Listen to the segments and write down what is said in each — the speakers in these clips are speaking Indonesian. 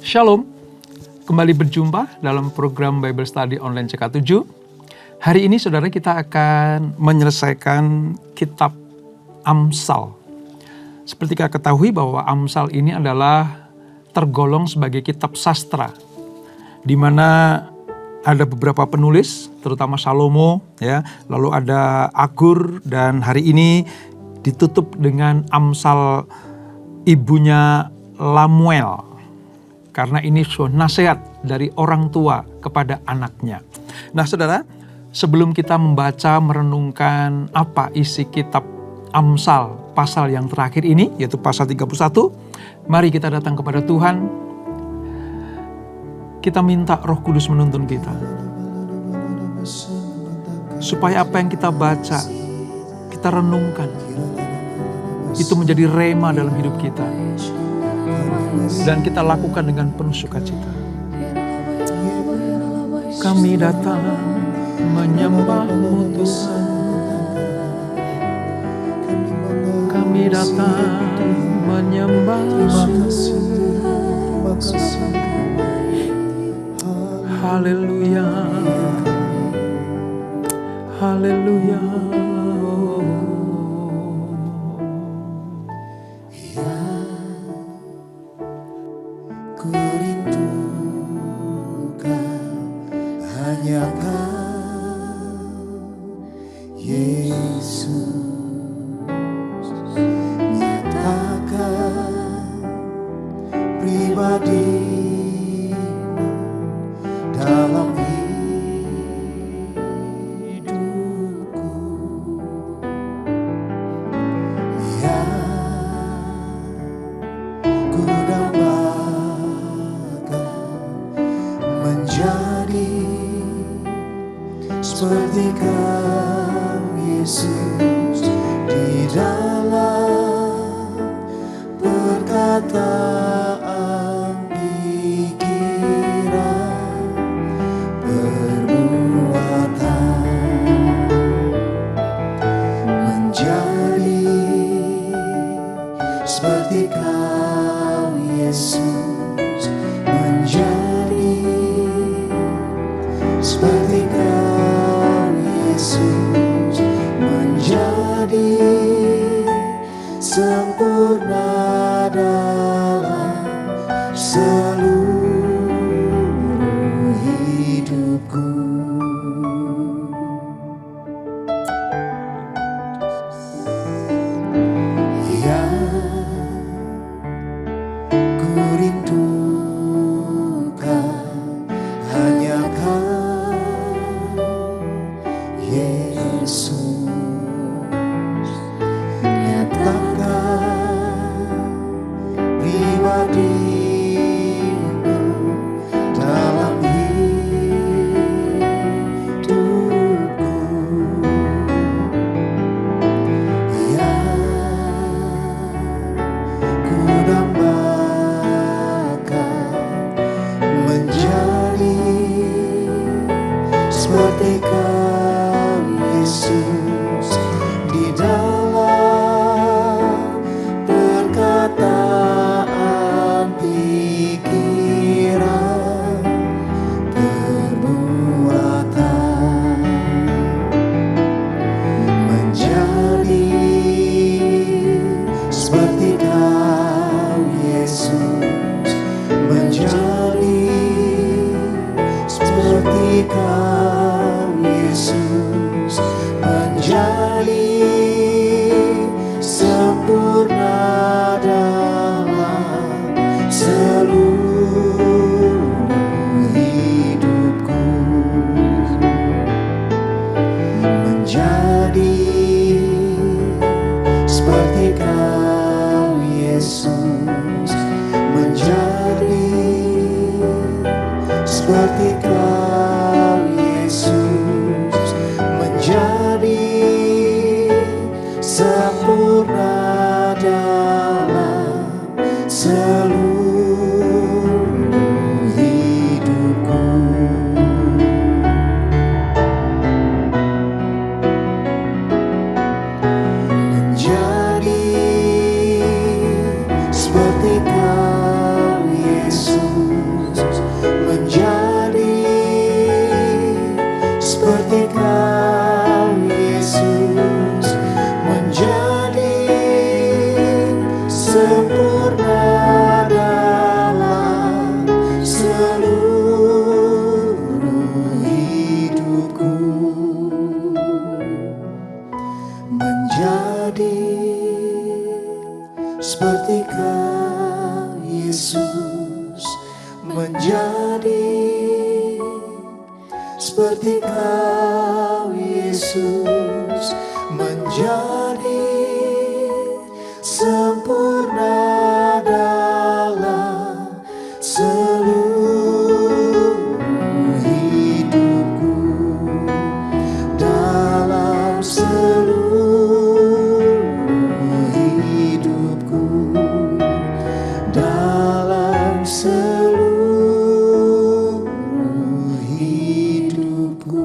Shalom, kembali berjumpa dalam program Bible Study Online CK7. Hari ini saudara kita akan menyelesaikan kitab Amsal. Seperti kita ketahui bahwa Amsal ini adalah tergolong sebagai kitab sastra, di mana ada beberapa penulis, terutama Salomo, ya, lalu ada Agur, dan hari ini ditutup dengan Amsal ibunya Lamuel. Karena ini nasihat dari orang tua kepada anaknya. Nah saudara, sebelum kita membaca, merenungkan apa isi kitab Amsal pasal yang terakhir ini, yaitu pasal 31, mari kita datang kepada Tuhan. Kita minta Roh Kudus menuntun kita. Supaya apa yang kita baca, kita renungkan, itu menjadi rema dalam hidup kita. Dan kita lakukan dengan penuh sukacita. Kami datang menyembah-Mu Tuhan. Kami datang menyembah-Mu. Haleluya. Haleluya. Seperti Kau Yesus di dalam perkataan, pikiran, perbuatan, menjadi seperti Kau Yesus, menjadi seperti Kau Yesus, menjadi sempurna dalam seluruh hidupku. Yang ku rindukan hanya Kau Yesus, nyatakan pribadi-Mu dalam hidupku. Yang ku dambakan menjadi seperti Kau Yesus di dalam perkataan, pikiran, perbuatan, menjadi seperti Kau Yesus, menjadi seperti Kau Yesus, menjadi sempurna dalam seluruh hidupku. Menjadi seperti Kau Yesus, menjadi seperti Kau Yesus, menjadi sempurna dalam seluruh hidupku. Menjadi seperti Kau Yesus, Yesus menjadi seperti Kau Yesus menjadi sempurna dalam seluruh hidupku, dalam seluruh hidupku, dalam seluruh hidupku.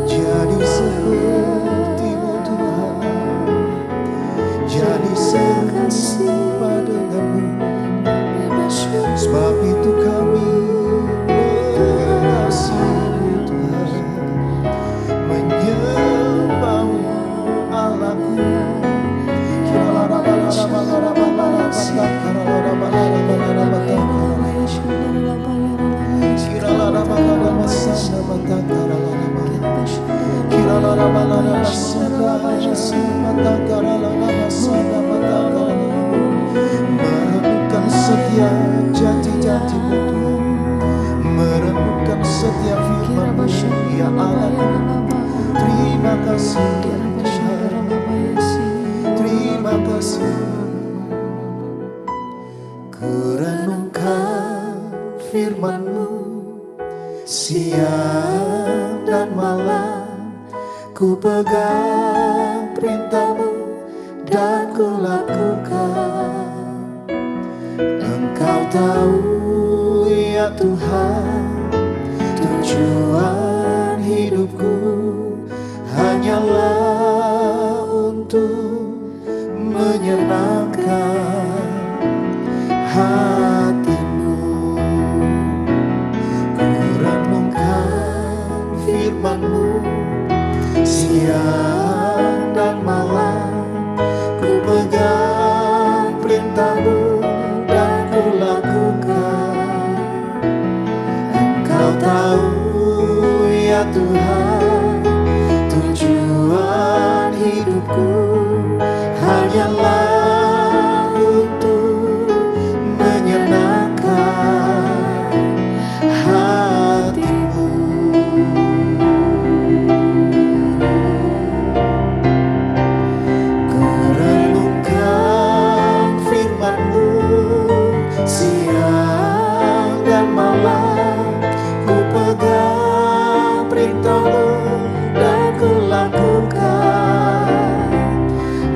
Jadi seperti-Mu Tuhan, jadi serupa dengan-Mu. Sebab itu kami mengasihi Tuhan, menyembah-Mu Allahku. Merenungkan setiap janji-janji-Mu Tuhan, merenungkan setiap firman-Mu, ya Allah. Terima kasih Tuhan, terima kasih. Ku renungkan firman-Mu siang dan malam, ku pegang perintah-Mu dan ku lakukan. Engkau tahu ya Tuhan, tujuan hidupku hanyalah untuk menyenangkan hati-Mu. Ku renungkan firman-Mu siang dan malam, ku pegang perintah-Mu dan ku lakukan. Engkau tahu ya Tuhan, tujuan hidupku hanyalah untuk menyenangkan hati-Mu. Ku renungkan firman-Mu siang dan malam, ku pegang perintah-Mu dan ku lakukan.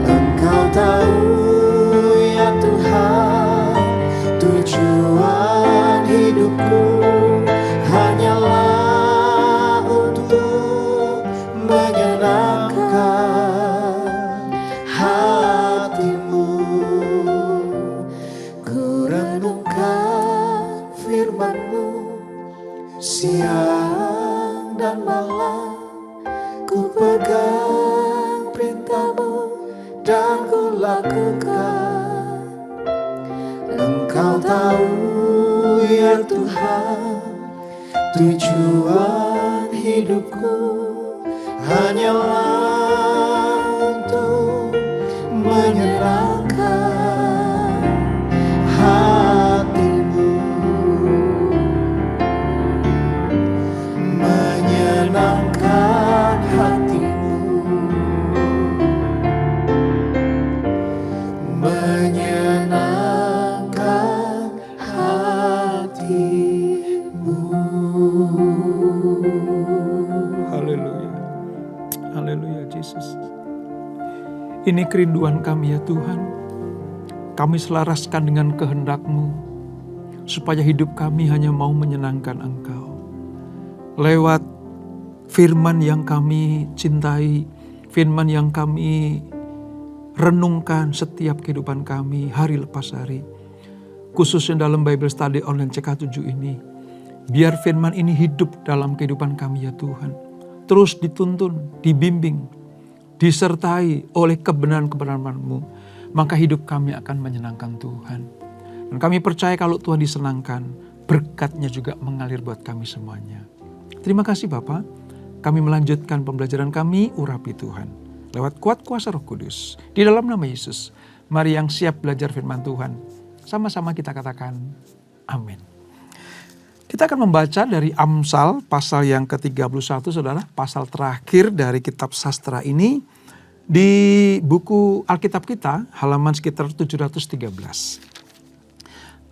Engkau tahu ya Tuhan, tujuan hidupku hanyalah untuk menyenangkan hati-Mu. Ku renungkan firman-Mu siang dan malam, ku pegang perintah-Mu dan ku lakukan. Engkau tahu ya Tuhan, tujuan hidupku hanyalah untuk menyenangkan hati-Mu, menyenangkan hati-Mu, menyenangkan hati-Mu. Haleluya. Haleluya Yesus. Ini kerinduan kami ya Tuhan. Kami selaraskan dengan kehendak-Mu, supaya hidup kami hanya mau menyenangkan Engkau. Lewat firman yang kami cintai, firman yang kami renungkan setiap kehidupan kami hari lepas hari. Khususnya dalam Bible Study Online CK7 ini. Biar firman ini hidup dalam kehidupan kami ya Tuhan. Terus dituntun, dibimbing, disertai oleh kebenaran-kebenaran-Mu. Maka hidup kami akan menyenangkan Tuhan. Dan kami percaya kalau Tuhan disenangkan, berkat-Nya juga mengalir buat kami semuanya. Terima kasih Bapa. Kami melanjutkan pembelajaran kami, urapi Tuhan. lewat kuat kuasa Roh Kudus. Di dalam nama Yesus, mari yang siap belajar firman Tuhan, sama-sama kita katakan amin. Kita akan membaca dari Amsal pasal yang ke-31, saudara, pasal terakhir dari kitab sastra ini di buku Alkitab kita, halaman sekitar 713.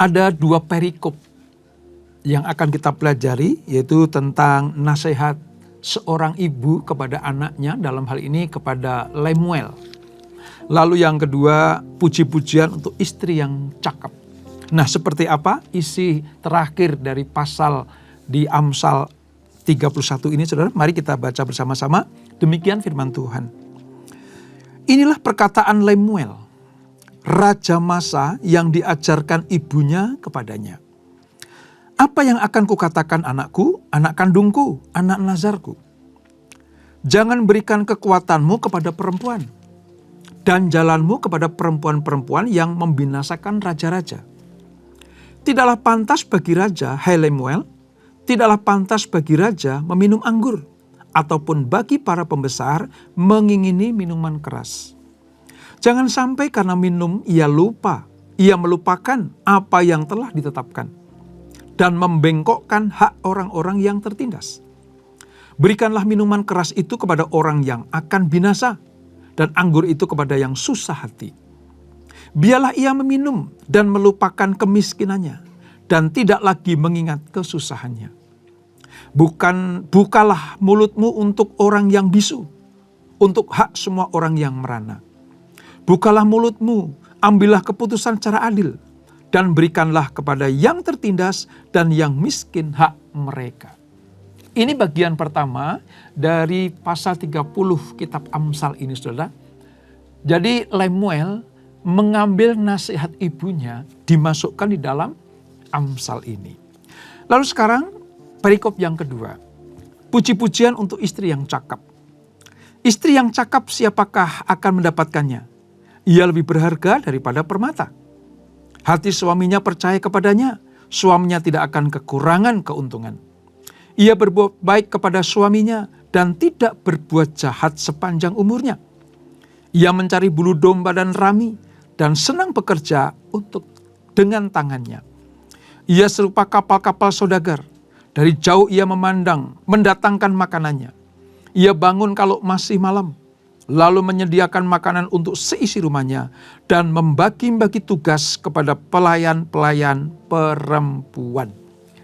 Ada 2 perikop yang akan kita pelajari, yaitu tentang nasihat seorang ibu kepada anaknya, dalam hal ini kepada Lemuel. Lalu yang kedua, puji-pujian untuk istri yang cakep. Nah, seperti apa isi terakhir dari pasal di Amsal 31 ini, saudara? Mari kita baca bersama-sama. Demikian firman Tuhan. Inilah perkataan Lemuel, raja Masa yang diajarkan ibunya kepadanya. Apa yang akan kukatakan anakku, anak kandungku, anak nazarku? Jangan berikan kekuatanmu kepada perempuan, dan jalanmu kepada perempuan-perempuan yang membinasakan raja-raja. Tidaklah pantas bagi raja, hai Lemuel, tidaklah pantas bagi raja meminum anggur, ataupun bagi para pembesar mengingini minuman keras. Jangan sampai karena minum ia melupakan apa yang telah ditetapkan, dan membengkokkan hak orang-orang yang tertindas. Berikanlah minuman keras itu kepada orang yang akan binasa, dan anggur itu kepada yang susah hati. Biarlah ia meminum dan melupakan kemiskinannya, dan tidak lagi mengingat kesusahannya. Bukalah mulutmu untuk orang yang bisu, untuk hak semua orang yang merana. Bukalah mulutmu, ambillah keputusan secara adil, dan berikanlah kepada yang tertindas dan yang miskin hak mereka. Ini bagian pertama dari pasal 30 kitab Amsal ini, saudara. Jadi Lemuel mengambil nasihat ibunya, dimasukkan di dalam Amsal ini. Lalu sekarang perikop yang kedua, puji-pujian untuk istri yang cakap. Istri yang cakap siapakah akan mendapatkannya? Ia lebih berharga daripada permata. Hati suaminya percaya kepadanya, suaminya tidak akan kekurangan keuntungan. Ia berbuat baik kepada suaminya dan tidak berbuat jahat sepanjang umurnya. Ia mencari bulu domba dan rami dan senang bekerja dengan tangannya. Ia serupa kapal-kapal saudagar. Dari jauh ia mendatangkan makanannya. Ia bangun kalau masih malam, lalu menyediakan makanan untuk seisi rumahnya dan membagi-bagi tugas kepada pelayan-pelayan perempuan.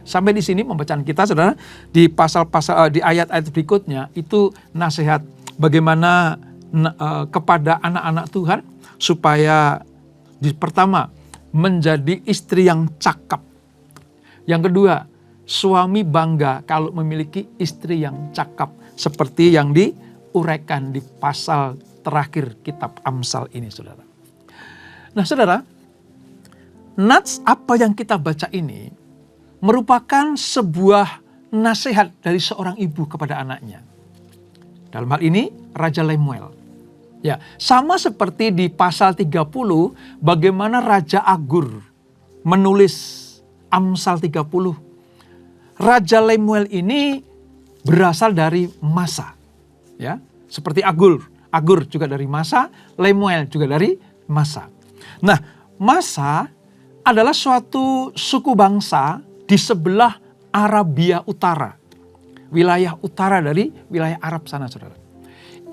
Sampai di sini pembacaan kita, saudara, di pasal-pasal di ayat-ayat berikutnya itu nasihat bagaimana kepada anak-anak Tuhan supaya pertama menjadi istri yang cakap. Yang kedua, suami bangga kalau memiliki istri yang cakap, seperti yang diuraikan di pasal terakhir kitab Amsal ini, saudara. Nah, saudara, nats apa yang kita baca ini merupakan sebuah nasihat dari seorang ibu kepada anaknya. Dalam hal ini, Raja Lemuel. Ya, sama seperti di pasal 30, bagaimana Raja Agur menulis Amsal 30. Raja Lemuel ini berasal dari Masa. Ya, seperti Agur juga dari Masa, Lemuel juga dari Masa. Nah, Masa adalah suatu suku bangsa di sebelah Arabia Utara. Wilayah utara dari wilayah Arab sana, saudara.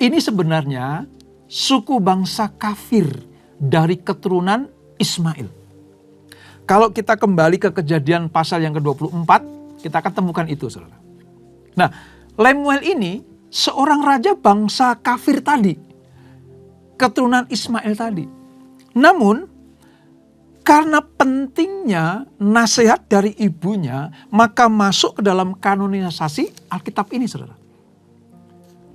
Ini sebenarnya suku bangsa kafir dari keturunan Ismail. Kalau kita kembali ke Kejadian pasal yang ke-24, kita akan temukan itu, saudara. Nah, Lemuel ini seorang raja bangsa kafir tadi, keturunan Ismail tadi. Namun, karena pentingnya nasihat dari ibunya, maka masuk ke dalam kanonisasi Alkitab ini, saudara.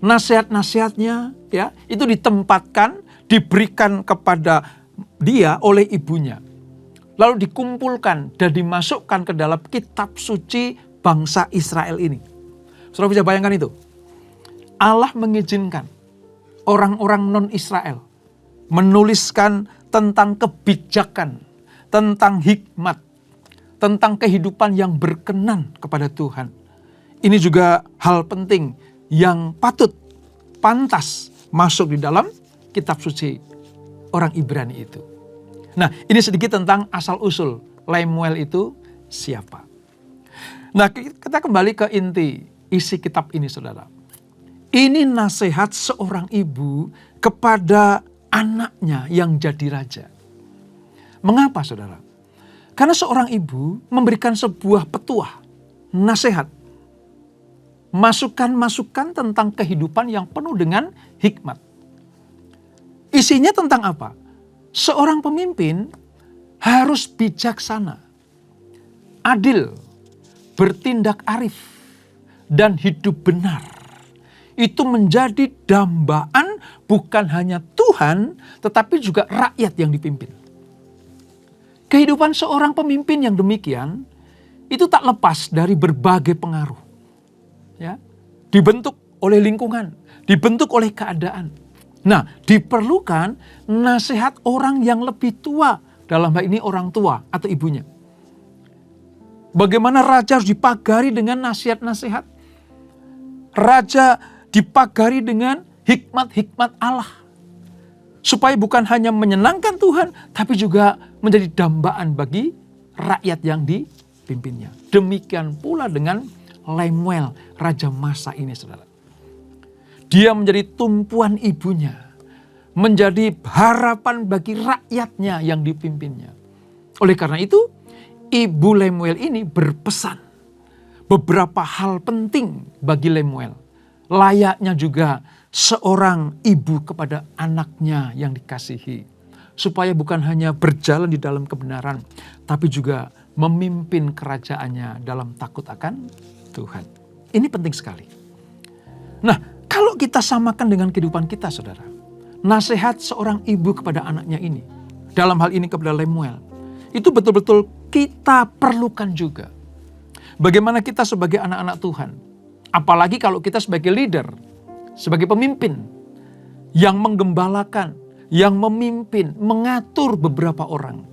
Nasihat-nasihatnya ya, itu ditempatkan, diberikan kepada dia oleh ibunya. Lalu dikumpulkan dan dimasukkan ke dalam kitab suci bangsa Israel ini. Saudara bisa bayangkan itu. Allah mengizinkan orang-orang non-Israel menuliskan tentang kebijakan, tentang hikmat, tentang kehidupan yang berkenan kepada Tuhan. Ini juga hal penting yang pantas masuk di dalam kitab suci orang Ibrani itu. Nah, ini sedikit tentang asal-usul Lemuel itu siapa. Nah, kita kembali ke inti isi kitab ini, saudara. Ini nasihat seorang ibu kepada anaknya yang jadi raja. Mengapa, saudara? Karena seorang ibu memberikan sebuah petuah, nasihat, masukan-masukan tentang kehidupan yang penuh dengan hikmat. Isinya tentang apa? Seorang pemimpin harus bijaksana, adil, bertindak arif, dan hidup benar. Itu menjadi dambaan bukan hanya Tuhan, tetapi juga rakyat yang dipimpin. Kehidupan seorang pemimpin yang demikian, itu tak lepas dari berbagai pengaruh. Ya, dibentuk oleh lingkungan, dibentuk oleh keadaan. Nah, diperlukan nasihat orang yang lebih tua, dalam hal ini orang tua atau ibunya. Bagaimana raja harus dipagari dengan nasihat-nasihat. Raja dipagari dengan hikmat-hikmat Allah. Supaya bukan hanya menyenangkan Tuhan, tapi juga menjadi dambaan bagi rakyat yang dipimpinnya. Demikian pula dengan Lemuel, raja masa ini, saudara. Dia menjadi tumpuan ibunya, menjadi harapan bagi rakyatnya yang dipimpinnya. Oleh karena itu, Ibu Lemuel ini berpesan beberapa hal penting bagi Lemuel. Layaknya juga seorang ibu kepada anaknya yang dikasihi. Supaya bukan hanya berjalan di dalam kebenaran, tapi juga memimpin kerajaannya dalam takut akan Tuhan. Ini penting sekali. Nah, kalau kita samakan dengan kehidupan kita, saudara. Nasihat seorang ibu kepada anaknya ini, dalam hal ini kepada Lemuel, itu betul-betul kita perlukan juga. Bagaimana kita sebagai anak-anak Tuhan, apalagi kalau kita sebagai leader, sebagai pemimpin, yang menggembalakan, yang memimpin, mengatur beberapa orang.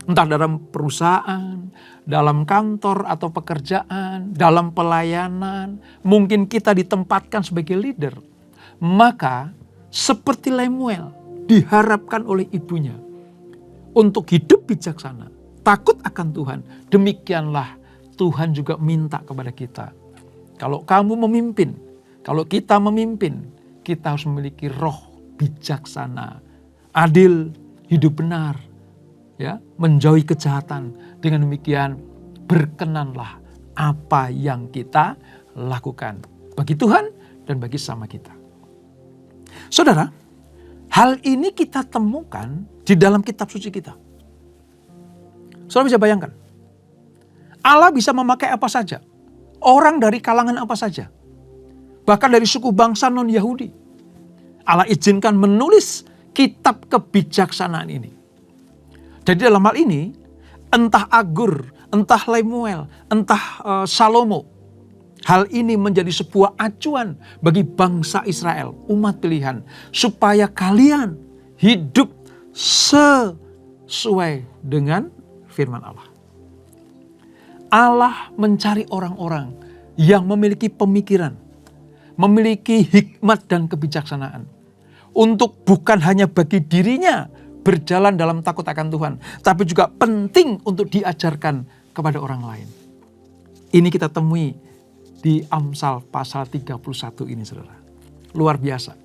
Entah dalam perusahaan, dalam kantor atau pekerjaan, dalam pelayanan, mungkin kita ditempatkan sebagai leader. Maka seperti Lemuel diharapkan oleh ibunya untuk hidup bijaksana, takut akan Tuhan. Demikianlah Tuhan juga minta kepada kita. Kalau kamu memimpin, kalau kita memimpin, kita harus memiliki roh bijaksana, adil, hidup benar, ya, menjauhi kejahatan. Dengan demikian berkenanlah apa yang kita lakukan bagi Tuhan dan bagi sesama kita. Saudara, hal ini kita temukan di dalam kitab suci kita. Saudara bisa bayangkan, Allah bisa memakai apa saja, orang dari kalangan apa saja, bahkan dari suku bangsa non-Yahudi. Allah izinkan menulis kitab kebijaksanaan ini. Jadi dalam hal ini, entah Agur, entah Lemuel, entah Salomo, hal ini menjadi sebuah acuan bagi bangsa Israel, umat pilihan, supaya kalian hidup sesuai dengan firman Allah. Allah mencari orang-orang yang memiliki pemikiran, memiliki hikmat dan kebijaksanaan, untuk bukan hanya bagi dirinya berjalan dalam takut akan Tuhan, tapi juga penting untuk diajarkan kepada orang lain. Ini kita temui di Amsal pasal 31 ini, saudara. Luar biasa.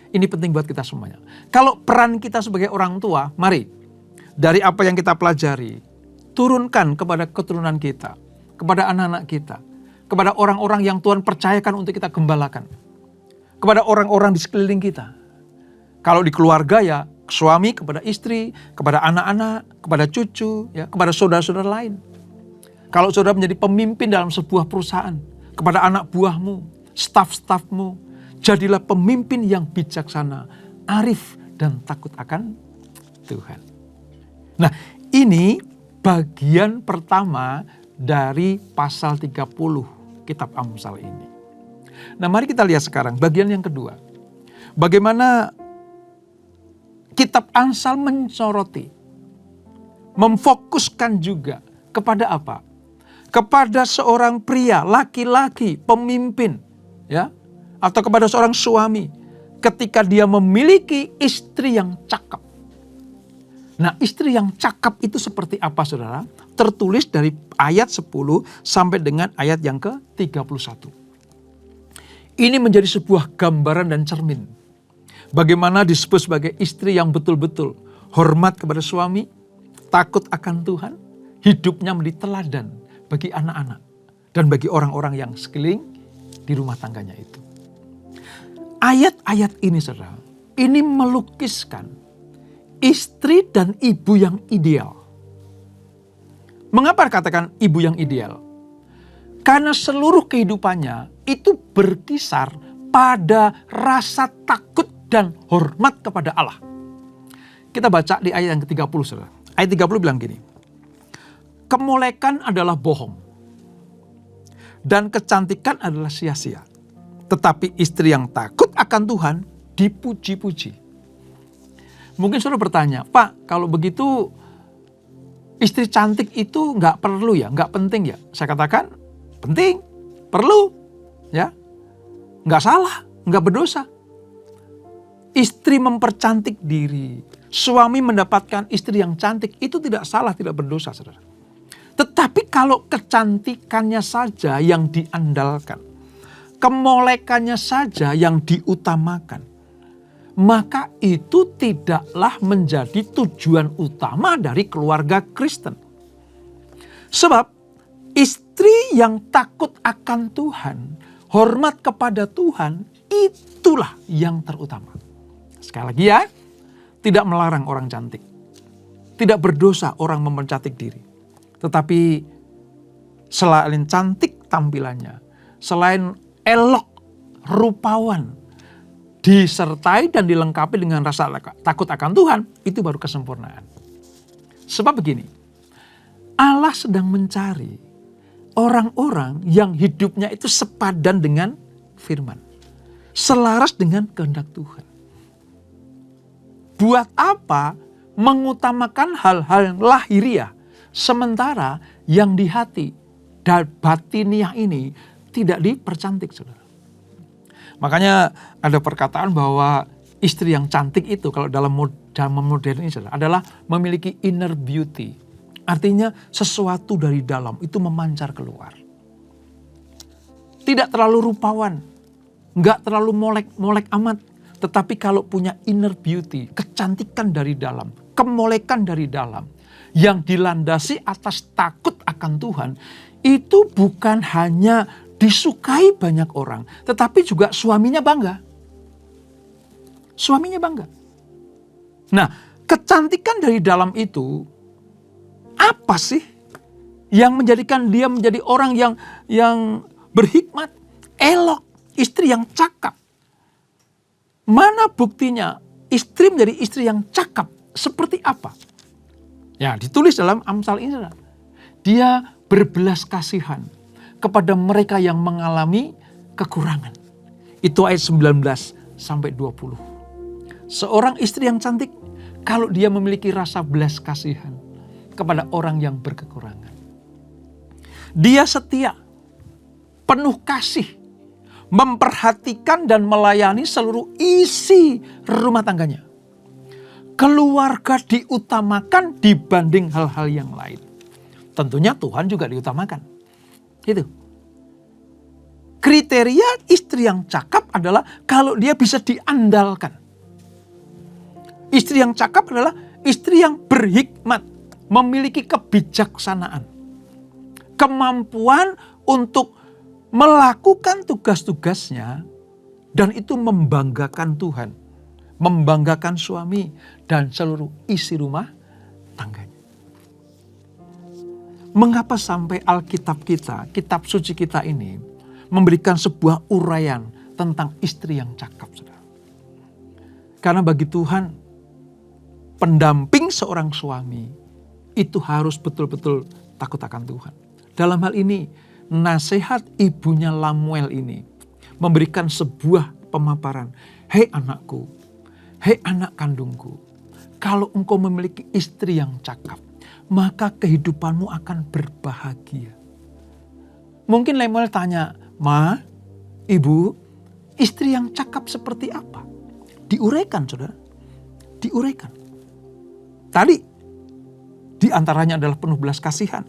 Ini penting buat kita semuanya. Kalau peran kita sebagai orang tua, mari dari apa yang kita pelajari, turunkan kepada keturunan kita, kepada anak-anak kita, kepada orang-orang yang Tuhan percayakan untuk kita gembalakan, kepada orang-orang di sekeliling kita. Kalau di keluarga, ya suami kepada istri, kepada anak-anak, kepada cucu, ya, kepada saudara-saudara lain. Kalau saudara menjadi pemimpin dalam sebuah perusahaan, kepada anak buahmu, staf-stafmu, jadilah pemimpin yang bijaksana, arif, dan takut akan Tuhan. Nah, ini bagian pertama dari pasal 30 kitab Amsal ini. Nah, mari kita lihat sekarang bagian yang kedua. Bagaimana kitab Amsal mensoroti, memfokuskan juga kepada apa? Kepada seorang pria, laki-laki, pemimpin, ya, atau kepada seorang suami, ketika dia memiliki istri yang cakep. Nah, istri yang cakep itu seperti apa, saudara? Tertulis dari ayat 10 sampai dengan ayat yang ke-31. Ini menjadi sebuah gambaran dan cermin. Bagaimana disebut sebagai istri yang betul-betul hormat kepada suami, takut akan Tuhan, hidupnya menjadi teladan bagi anak-anak dan bagi orang-orang yang sekeliling di rumah tangganya itu. Ayat-ayat ini, saudara, ini melukiskan istri dan ibu yang ideal. Mengapa dikatakan ibu yang ideal? Karena seluruh kehidupannya itu berkisar pada rasa takut dan hormat kepada Allah. Kita baca di ayat yang ke-30, saudara. Ayat 30 bilang gini. Kemolekan adalah bohong. Dan kecantikan adalah sia-sia. Tetapi istri yang takut akan Tuhan dipuji-puji. Mungkin saudara bertanya, Pak, kalau begitu istri cantik itu nggak perlu ya, nggak penting ya? Saya katakan, penting, perlu, ya, nggak salah, nggak berdosa. Istri mempercantik diri, suami mendapatkan istri yang cantik, itu tidak salah, tidak berdosa, saudara. Tetapi kalau kecantikannya saja yang diandalkan, kemolekannya saja yang diutamakan, maka itu tidaklah menjadi tujuan utama dari keluarga Kristen. Sebab istri yang takut akan Tuhan, hormat kepada Tuhan, itulah yang terutama. Sekali lagi ya, tidak melarang orang cantik. Tidak berdosa orang mempercantik diri. Tetapi selain cantik tampilannya, selain elok, rupawan, disertai dan dilengkapi dengan rasa takut akan Tuhan, itu baru kesempurnaan. Sebab begini, Allah sedang mencari orang-orang yang hidupnya itu sepadan dengan firman, selaras dengan kehendak Tuhan. Buat apa mengutamakan hal-hal yang lahiriah, sementara yang di hati dan batiniah ini tidak dipercantik, saudara. Makanya ada perkataan bahwa istri yang cantik itu kalau dalam zaman modern ini, saudara, adalah memiliki inner beauty. Artinya sesuatu dari dalam itu memancar keluar. Tidak terlalu rupawan, nggak terlalu molek amat. Tetapi kalau punya inner beauty, kecantikan dari dalam, kemolekan dari dalam, yang dilandasi atas takut akan Tuhan, itu bukan hanya disukai banyak orang, tetapi juga suaminya bangga. Suaminya bangga. Nah, kecantikan dari dalam itu, apa sih yang menjadikan dia menjadi orang yang berhikmat, elok, istri yang cakap? Mana buktinya istri menjadi istri yang cakap? Seperti apa? Ya, ditulis dalam Amsal ini. Dia berbelas kasihan kepada mereka yang mengalami kekurangan. Itu ayat 19 sampai 20. Seorang istri yang cantik, kalau dia memiliki rasa belas kasihan kepada orang yang berkekurangan. Dia setia, penuh kasih, memperhatikan dan melayani seluruh isi rumah tangganya. Keluarga diutamakan dibanding hal-hal yang lain. Tentunya Tuhan juga diutamakan. Gitu. Kriteria istri yang cakap adalah kalau dia bisa diandalkan. Istri yang cakap adalah istri yang berhikmat, memiliki kebijaksanaan, kemampuan untuk melakukan tugas-tugasnya, dan itu membanggakan Tuhan, membanggakan suami dan seluruh isi rumah tangganya. Mengapa sampai Alkitab kita, kitab suci kita ini memberikan sebuah uraian tentang istri yang cakap, saudara? Karena bagi Tuhan, pendamping seorang suami itu harus betul-betul takut akan Tuhan. Dalam hal ini, nasihat ibunya Lamuel ini memberikan sebuah pemaparan. Hei anakku, hei anak kandungku, kalau engkau memiliki istri yang cakap, maka kehidupanmu akan berbahagia. Mungkin Lemuel tanya, Ma, ibu, istri yang cakap seperti apa? diuraikan, saudara. Diuraikan. Tadi, di antaranya adalah penuh belas kasihan.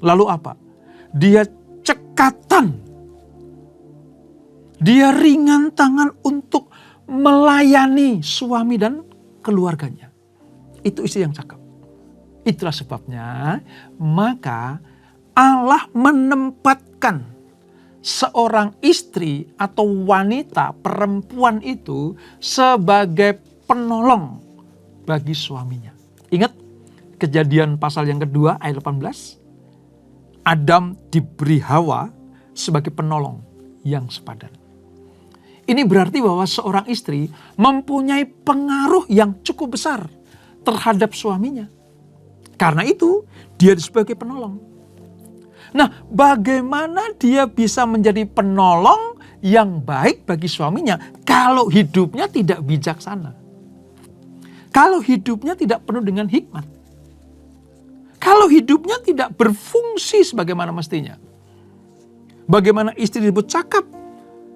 Lalu apa? Dia cekatan. Dia ringan tangan untuk melayani suami dan keluarganya. Itu istri yang cakep. Itulah sebabnya, maka Allah menempatkan seorang istri atau wanita, perempuan itu sebagai penolong bagi suaminya. Ingat Kejadian pasal yang kedua ayat 18. Adam diberi Hawa sebagai penolong yang sepadan. Ini berarti bahwa seorang istri mempunyai pengaruh yang cukup besar terhadap suaminya. Karena itu dia sebagai penolong. Nah, bagaimana dia bisa menjadi penolong yang baik bagi suaminya kalau hidupnya tidak bijaksana? Kalau hidupnya tidak penuh dengan hikmat? Kalau hidupnya tidak berfungsi sebagaimana mestinya? Bagaimana istri disebut cakap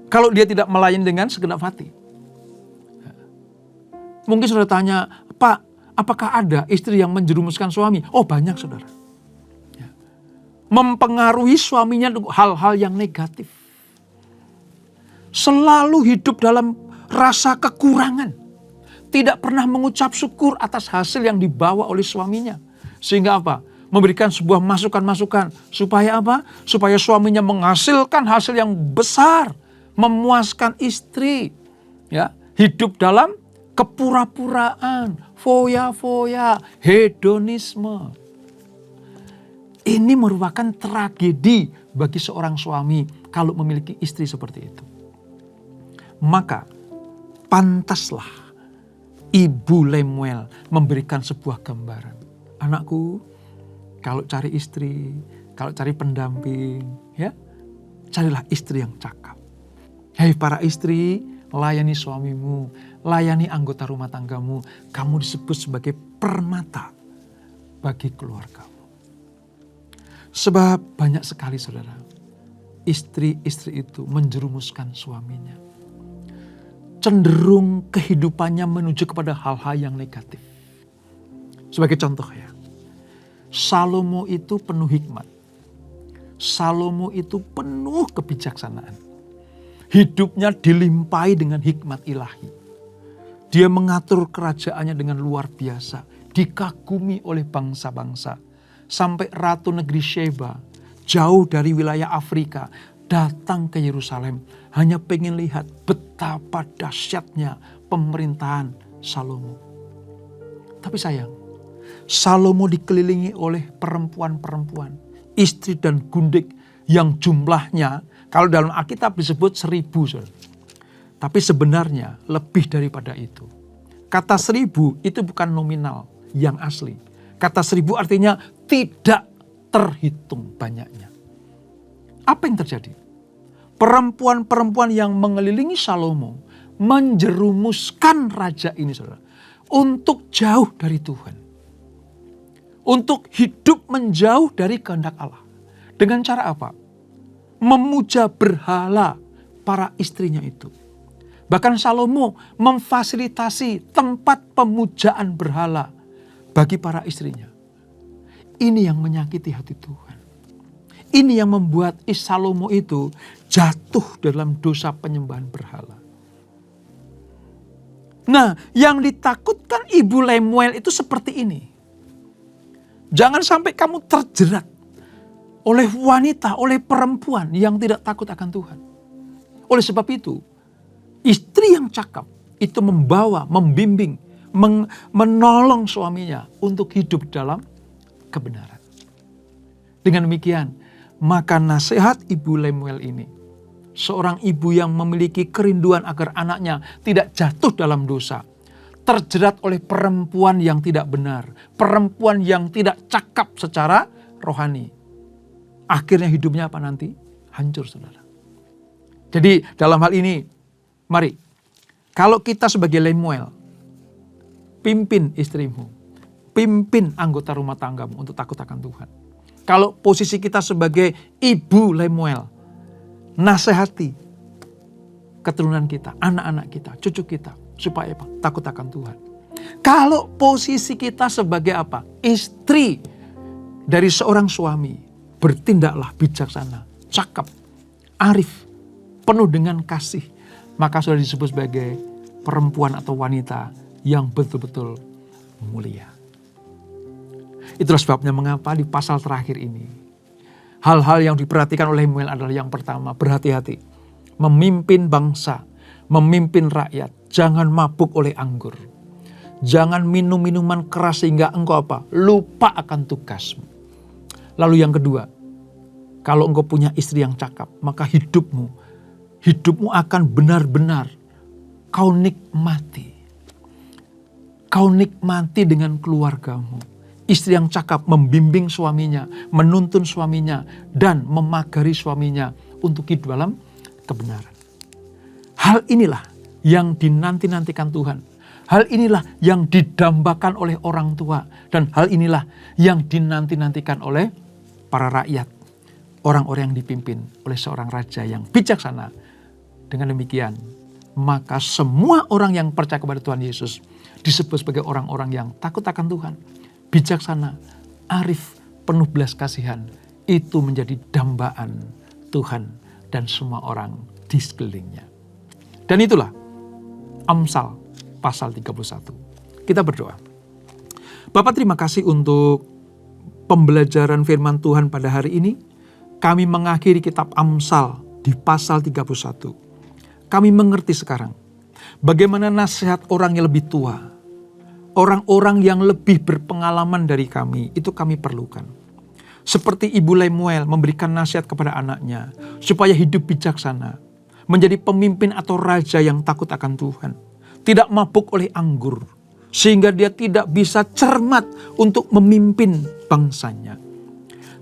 kalau dia tidak melayani dengan segenap hati? Mungkin saudara tanya, Pak, apakah ada istri yang menjerumuskan suami? Oh, banyak, saudara. Mempengaruhi suaminya hal-hal yang negatif. Selalu hidup dalam rasa kekurangan. Tidak pernah mengucap syukur atas hasil yang dibawa oleh suaminya. Sehingga apa? Memberikan sebuah masukan-masukan. Supaya apa? Supaya suaminya menghasilkan hasil yang besar. Memuaskan istri. Ya, hidup dalam kepura-puraan. Foya-foya. Hedonisme. Ini merupakan tragedi bagi seorang suami kalau memiliki istri seperti itu. Maka pantaslah Ibu Lemuel memberikan sebuah gambaran. Anakku, kalau cari istri, kalau cari pendamping, ya, carilah istri yang cakap. Hei para istri, layani suamimu, layani anggota rumah tanggamu. Kamu disebut sebagai permata bagi keluargamu. Sebab banyak sekali, saudara, istri-istri itu menjerumuskan suaminya. Cenderung kehidupannya menuju kepada hal-hal yang negatif. Sebagai contoh ya, Salomo itu penuh hikmat. Salomo itu penuh kebijaksanaan. Hidupnya dilimpahi dengan hikmat ilahi. Dia mengatur kerajaannya dengan luar biasa. Dikagumi oleh bangsa-bangsa. Sampai ratu negeri Sheba, jauh dari wilayah Afrika, datang ke Yerusalem. Hanya pengen lihat betapa dahsyatnya pemerintahan Salomo. Tapi sayang, Salomo dikelilingi oleh perempuan-perempuan, istri dan gundik yang jumlahnya kalau dalam Alkitab disebut 1000. Tapi sebenarnya lebih daripada itu. Kata 1000 itu bukan nominal yang asli. Kata 1000 artinya tidak terhitung banyaknya. Apa yang terjadi? Perempuan-perempuan yang mengelilingi Salomo menjerumuskan raja ini, saudara, untuk jauh dari Tuhan. Untuk hidup menjauh dari kehendak Allah. Dengan cara apa? Memuja berhala para istrinya itu. Bahkan Salomo memfasilitasi tempat pemujaan berhala bagi para istrinya. Ini yang menyakiti hati Tuhan. Ini yang membuat Salomo itu jatuh dalam dosa penyembahan berhala. Nah, yang ditakutkan Ibu Lemuel itu seperti ini. Jangan sampai kamu terjerat oleh wanita, oleh perempuan yang tidak takut akan Tuhan. Oleh sebab itu, istri yang cakap itu membawa, membimbing, menolong suaminya untuk hidup dalam kebenaran. Dengan demikian, maka nasihat Ibu Lemuel ini, seorang ibu yang memiliki kerinduan agar anaknya tidak jatuh dalam dosa, terjerat oleh perempuan yang tidak benar, perempuan yang tidak cakap secara rohani. Akhirnya hidupnya apa nanti? Hancur, saudara. Jadi dalam hal ini, mari, kalau kita sebagai Lemuel, pimpin istrimu, pimpin anggota rumah tanggamu untuk takut akan Tuhan. Kalau posisi kita sebagai Ibu Lemuel, nasihati keturunan kita, anak-anak kita, cucu kita, Supaya apa? Takut akan Tuhan. Kalau posisi kita sebagai apa? Istri dari seorang suami, bertindaklah bijaksana, cakap, arif, penuh dengan kasih. Maka sudah disebut sebagai perempuan atau wanita yang betul-betul mulia. Itulah sebabnya mengapa di pasal terakhir ini, hal-hal yang diperhatikan oleh Lemuel adalah yang pertama, berhati-hati. Memimpin bangsa, memimpin rakyat, jangan mabuk oleh anggur. Jangan minum minuman keras sehingga engkau apa? Lupa akan tugasmu. Lalu yang kedua, kalau engkau punya istri yang cakap, maka hidupmu akan benar-benar kau nikmati. Kau nikmati dengan keluargamu. Istri yang cakap membimbing suaminya, menuntun suaminya, dan memagari suaminya untuk hidup dalam kebenaran. Hal inilah yang dinanti-nantikan Tuhan. Hal inilah yang didambakan oleh orang tua. Dan hal inilah yang dinanti-nantikan oleh para rakyat. Orang-orang yang dipimpin oleh seorang raja yang bijaksana. Dengan demikian, maka semua orang yang percaya kepada Tuhan Yesus disebut sebagai orang-orang yang takut akan Tuhan. Bijaksana, arif, penuh belas kasihan. Itu menjadi dambaan Tuhan dan semua orang di sekelilingnya. Dan itulah Amsal pasal 31. Kita berdoa. Bapak, terima kasih untuk pembelajaran firman Tuhan pada hari ini. Kami mengakhiri kitab Amsal di pasal 31. Kami mengerti sekarang bagaimana nasihat orang yang lebih tua, orang-orang yang lebih berpengalaman dari kami, itu kami perlukan. Seperti Ibu Lemuel memberikan nasihat kepada anaknya supaya hidup bijaksana, menjadi pemimpin atau raja yang takut akan Tuhan. Tidak mabuk oleh anggur, sehingga dia tidak bisa cermat untuk memimpin bangsanya.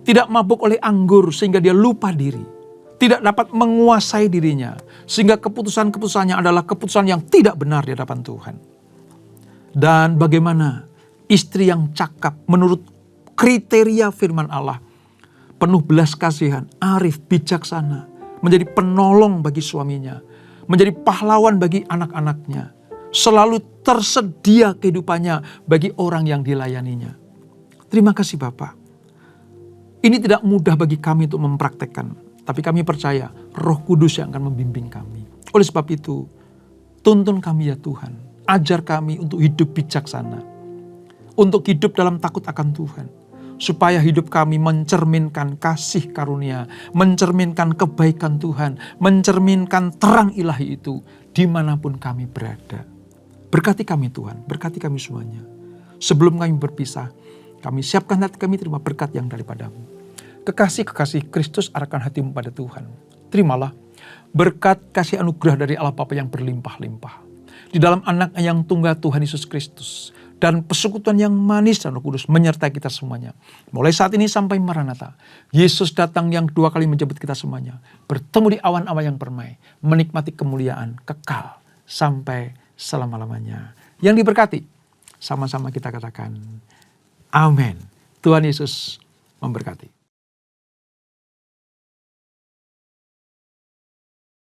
Tidak mabuk oleh anggur, sehingga dia lupa diri. Tidak dapat menguasai dirinya, sehingga keputusan-keputusannya adalah keputusan yang tidak benar di hadapan Tuhan. Dan bagaimana istri yang cakap menurut kriteria firman Allah, penuh belas kasihan, arif, bijaksana, menjadi penolong bagi suaminya, menjadi pahlawan bagi anak-anaknya, selalu tersedia kehidupannya bagi orang yang dilayaninya. Terima kasih Bapak. Ini tidak mudah bagi kami untuk mempraktekkan, tapi kami percaya Roh Kudus yang akan membimbing kami. Oleh sebab itu, tuntun kami ya Tuhan, ajar kami untuk hidup bijaksana, untuk hidup dalam takut akan Tuhan, supaya hidup kami mencerminkan kasih karunia, mencerminkan kebaikan Tuhan, mencerminkan terang ilahi itu dimanapun kami berada. Berkati kami Tuhan, berkati kami semuanya. Sebelum kami berpisah, kami siapkan hati kami terima berkat yang daripadamu. Kekasih-kekasih Kristus arahkan hatimu pada Tuhan. Terimalah berkat kasih anugerah dari Allah Bapa yang berlimpah-limpah. Di dalam anak yang tunggal Tuhan Yesus Kristus. Dan persekutuan yang manis dan Roh Kudus menyertai kita semuanya. Mulai saat ini sampai Maranatha. Yesus datang yang kedua kali menjemput kita semuanya. Bertemu di awan-awan yang permai. Menikmati kemuliaan kekal sampai selama-lamanya. Yang diberkati. Sama-sama kita katakan amin. Tuhan Yesus memberkati.